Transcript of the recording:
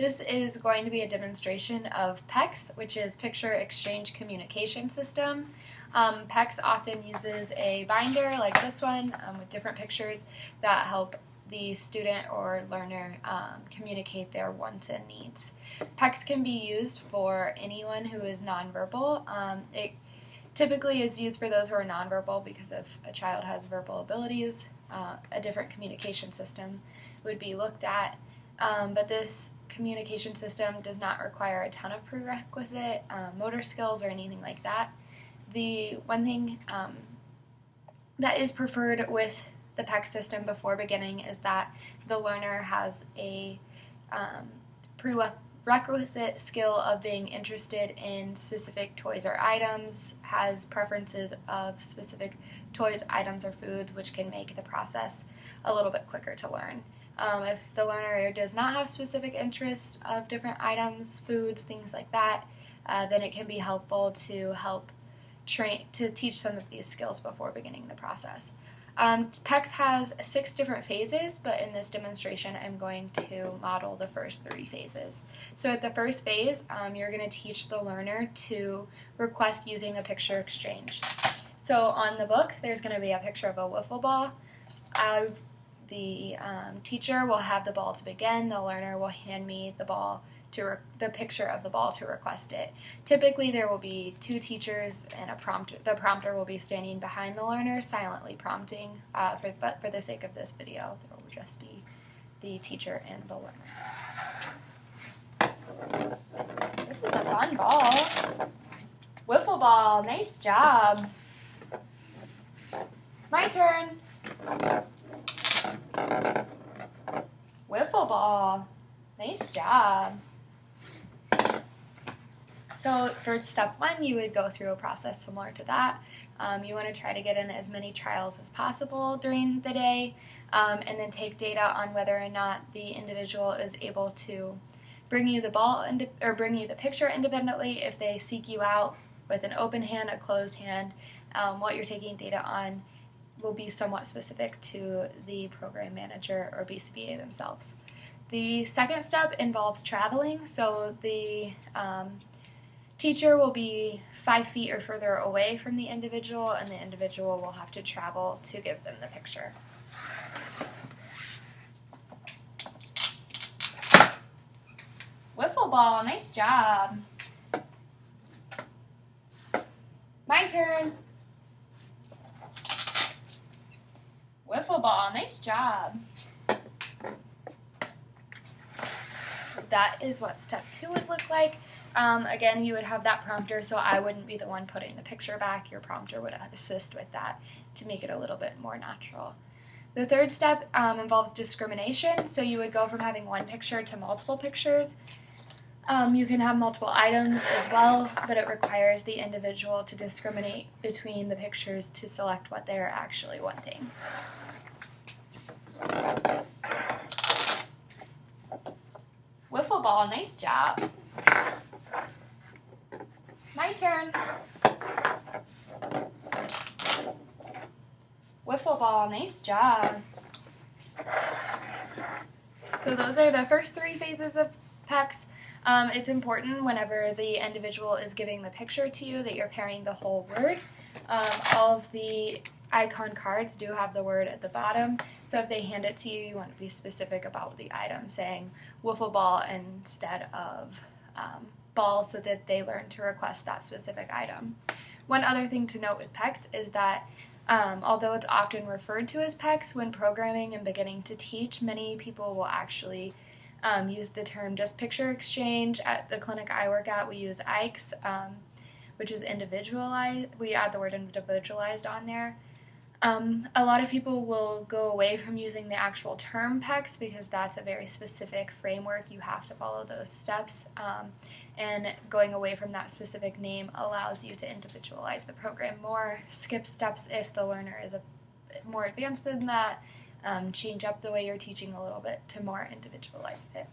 This is going to be a demonstration of PECS, which is Picture Exchange Communication System. PECS often uses a binder like this one with different pictures that help the student or learner communicate their wants and needs. PECS can be used for anyone who is nonverbal. It typically is used for those who are nonverbal because if a child has verbal abilities, a different communication system would be looked at. But this communication system does not require a ton of prerequisite motor skills or anything like that. The one thing that is preferred with the PECS system before beginning is that the learner has a prerequisite skill of being interested in specific toys or items, has preferences of specific toys, items, or foods, which can make the process a little bit quicker to learn. If the learner does not have specific interests of different items, foods, things like that, then it can be helpful to teach some of these skills before beginning the process. PECS has 6 different phases, but in this demonstration I'm going to model the first 3 phases. So at the first phase, you're going to teach the learner to request using a picture exchange. So on the book, there's going to be a picture of a wiffle ball. The teacher will have the ball to begin. The learner will hand me the picture of the ball to request it. Typically, there will be 2 teachers and a prompter. The prompter will be standing behind the learner, silently prompting. But for the sake of this video, there will just be the teacher and the learner. This is a fun ball. Wiffle ball, nice job. My turn. Wiffle ball. Nice job. So for step 1, you would go through a process similar to that. You want to try to get in as many trials as possible during the day, and then take data on whether or not the individual is able to bring you the ball or bring you the picture independently. If they seek you out with an open hand, a closed hand, what you're taking data on will be somewhat specific to the program manager or BCBA themselves. The second step involves traveling, so the teacher will be 5 feet or further away from the individual, and the individual will have to travel to give them the picture. Wiffle ball, nice job. My turn. Wiffle ball, nice job. So that is what step 2 would look like. Again, you would have that prompter, so I wouldn't be the one putting the picture back. Your prompter would assist with that to make it a little bit more natural. The third step involves discrimination, so you would go from having 1 picture to multiple pictures. You can have multiple items as well, but it requires the individual to discriminate between the pictures to select what they're actually wanting. Wiffle ball, nice job. My turn. Wiffle ball, nice job. So those are the first 3 phases of PECS. It's important whenever the individual is giving the picture to you that you're pairing the whole word. All of the icon cards do have the word at the bottom, so if they hand it to you, you want to be specific about the item, saying wiffle ball instead of ball, so that they learn to request that specific item. One other thing to note with PECS is that although it's often referred to as PECS, when programming and beginning to teach, many people will actually use the term just picture exchange. At the clinic I work at, we use IKES, which is individualized. We add the word individualized on there. A lot of people will go away from using the actual term PECS because that's a very specific framework. You have to follow those steps, and going away from that specific name allows you to individualize the program more, skip steps if the learner is more advanced than that, change up the way you're teaching a little bit to more individualize it.